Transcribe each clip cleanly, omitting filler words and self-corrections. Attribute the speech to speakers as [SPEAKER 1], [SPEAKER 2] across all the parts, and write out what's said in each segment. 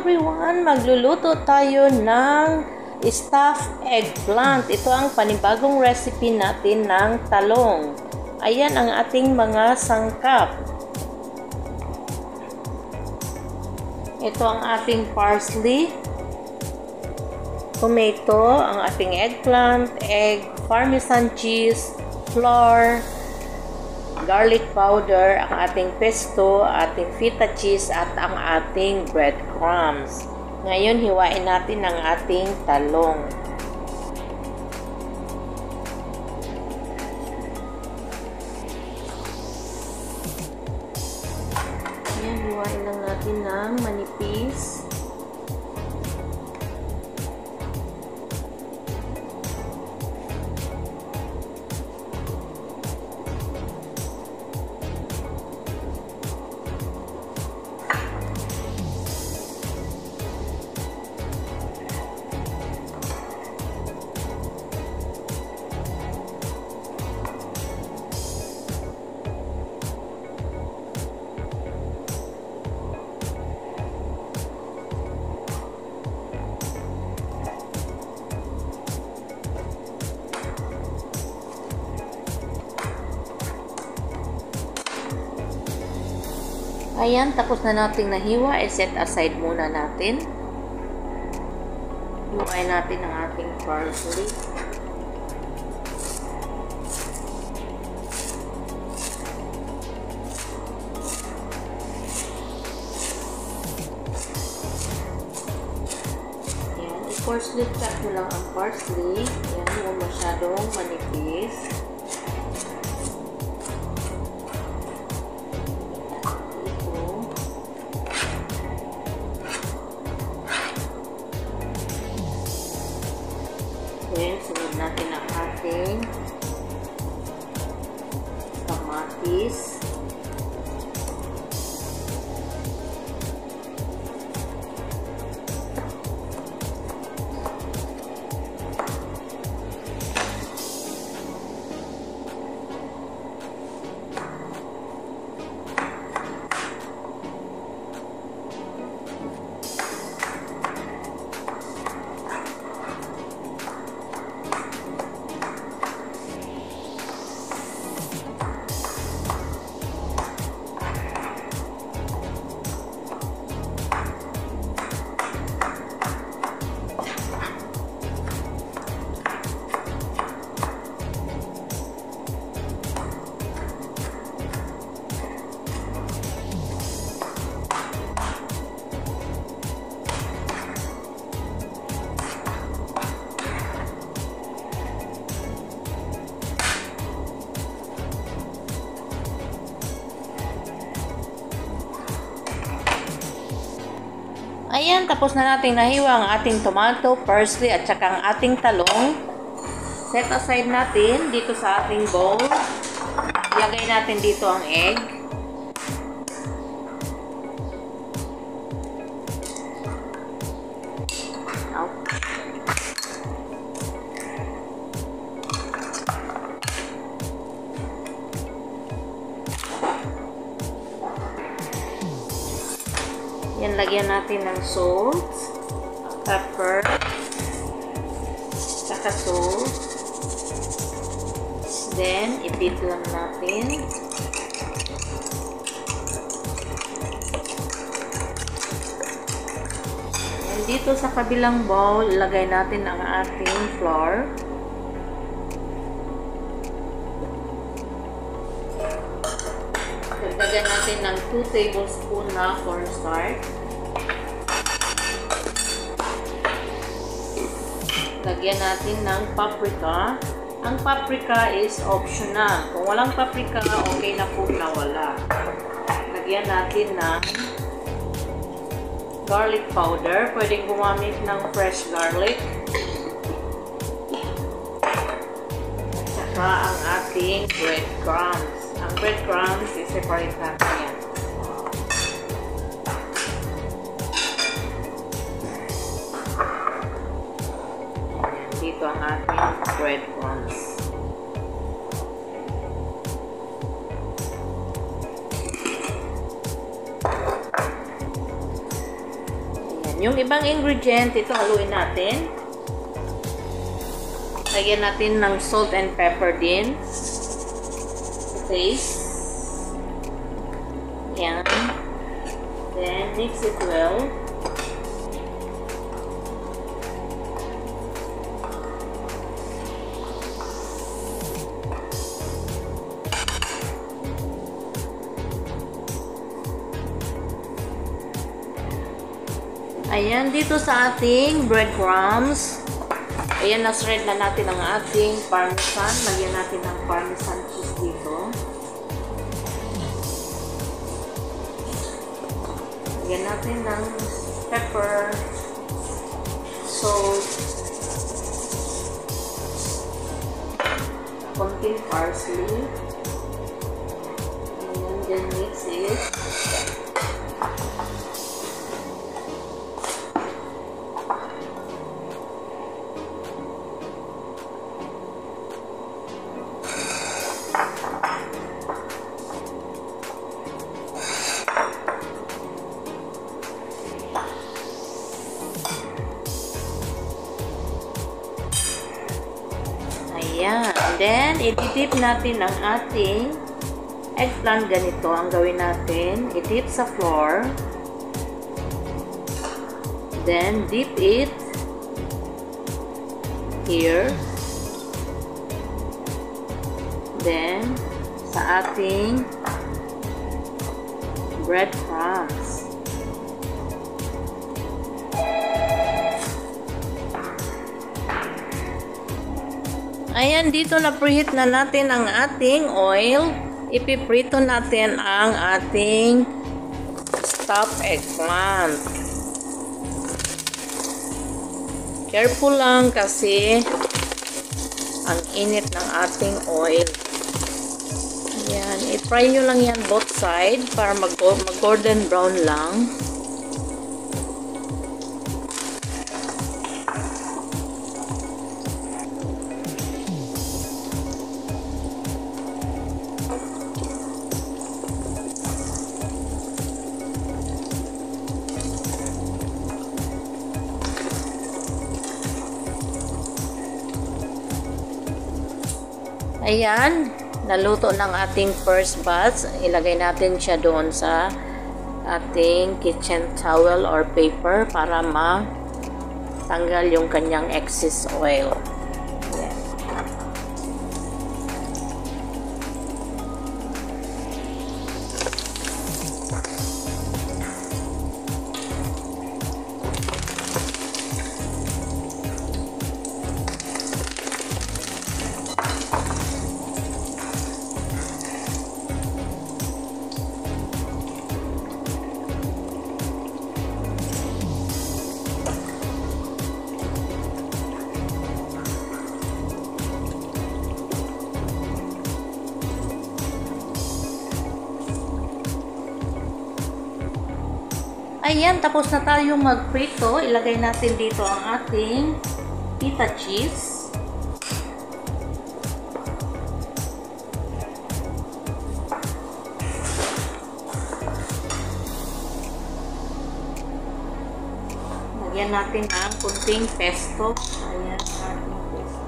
[SPEAKER 1] everyone! Magluluto tayo ng stuffed eggplant. Ito ang panibagong recipe natin ng talong. Ayan ang ating mga sangkap. Ito ang ating parsley, tomato, ang ating eggplant, egg, parmesan cheese, flour, garlic powder, ang ating pesto, ating feta cheese, at ang ating breadcrumbs. Ngayon, hiwain natin ang ating talong. Ayan, hiwain lang natin ng manipis. Ayan, tapos na nating nahiwa, set aside muna natin. Hiwain natin ang ating parsley. Ayan, i-parsley cut mo lang ang parsley. Ayan, huwag masyadong manipis. Then, sunod natin ang ating kamatis. Ayan, tapos na natin nahiwa ang ating tomato, parsley, at saka ang ating talong. Set aside natin dito sa ating bowl. Ilagay natin dito ang egg. Yan, lagyan natin ng salt, pepper, saka salt. Then, i-beat lang natin. And dito sa kabilang bowl, ilagay natin ang ating flour. Lagyan natin ng 2 tablespoon na cornstarch. Lagyan natin ng paprika. Ang paprika is optional. Kung walang paprika, okay na po na wala. Lagyan natin ng garlic powder. Pwedeng gumamit ng fresh garlic. At saka ang ating breadcrumbs. Ang breadcrumbs, i-separate natin yan. Dito ang ating breadcrumbs. Yung ibang ingredient, ito haluin natin. Lagyan natin ng salt and pepper din. Taste. Yan. Then, mix it well. Ayan, dito sa ating breadcrumbs. Ayan, na-shred na natin ang ating parmesan. Lagyan natin ng parmesan cheese dito. Lagyan natin ng pepper, salt, konting parsley. Ayan, then mix it. Ayan. Then, i-dip natin ang ating eggplant ganito. Ang gawin natin, i-dip sa flour. Then, dip it here. Then, sa ating breadcrumbs. Ayan, dito na preheat na natin ang ating oil. Ipiprito natin ang ating stuffed eggplant. Careful lang kasi ang init ng ating oil. Ayan, i-fry nyo lang yan both side para mag-golden brown lang. Ayan, naluto ng ating first batch. Ilagay natin siya doon sa ating kitchen towel or paper para matanggal yung kanyang excess oil. Ayan. Ayan, tapos na tayong magprito. Ilagay natin dito ang ating feta cheese. Lagyan natin ang kunting pesto. Ayan, ating pesto.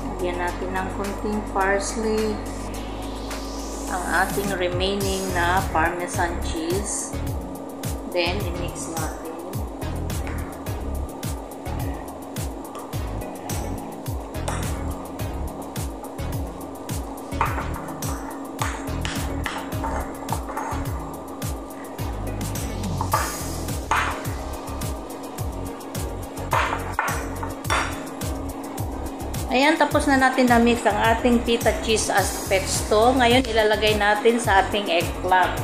[SPEAKER 1] Lagyan natin ng kunting parsley. Ang ating remaining na parmesan cheese. Then, i-mix natin. Ayan, tapos na natin na-mix ang ating feta cheese as pesto. Ngayon, ilalagay natin sa ating eggplant.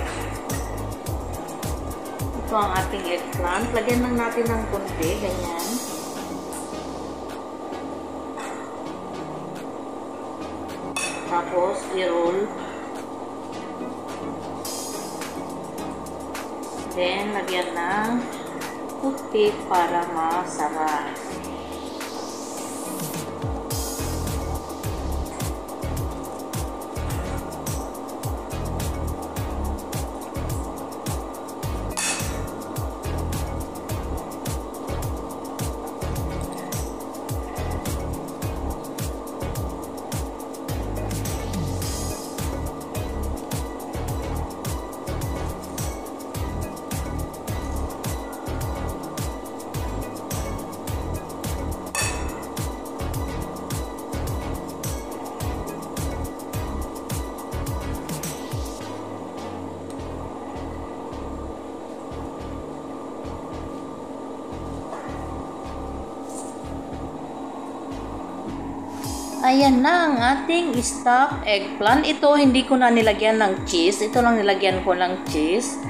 [SPEAKER 1] Ito ang ating eggplant. Lagyan lang natin ng konti, ganyan. Tapos, i-roll. Then, lagyan ng toothpick para masara. Ayan na ang ating stuffed eggplant. Ito, hindi ko na nilagyan ng cheese. Ito lang nilagyan ko ng cheese.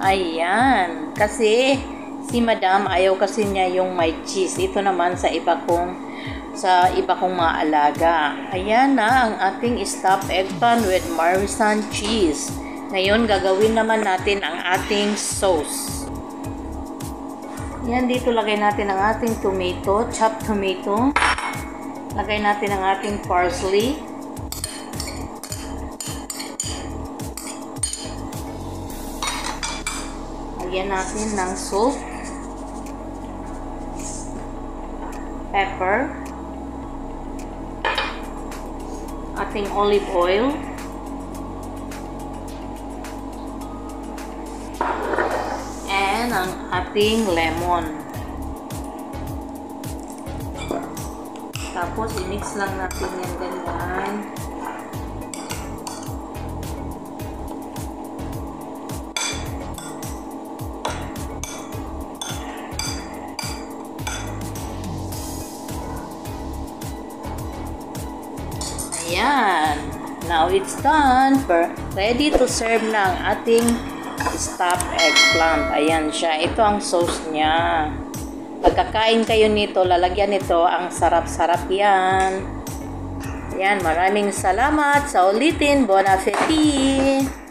[SPEAKER 1] Ayan. Kasi, si madam, ayaw kasi niya yung may cheese. Ito naman sa iba kong mga alaga. Ayan na ang ating stuffed eggplant with Parmesan cheese. Ngayon, gagawin naman natin ang ating sauce. Yan, dito lagay natin ang ating tomato, chopped tomato. Lagay natin ang ating parsley. Lagyan natin ng salt, pepper, ating olive oil, and ang ating lemon. Tapos, i-mix lang natin yan ganyan. Ayan. Now, it's done. Ready to serve na ang ating stuffed eggplant. Ayan siya. Ito ang sauce niya. Pagkakain kayo nito, lalagyan nito, ang sarap-sarap yan. Ayan, maraming salamat. Sa ulitin, bon appetit!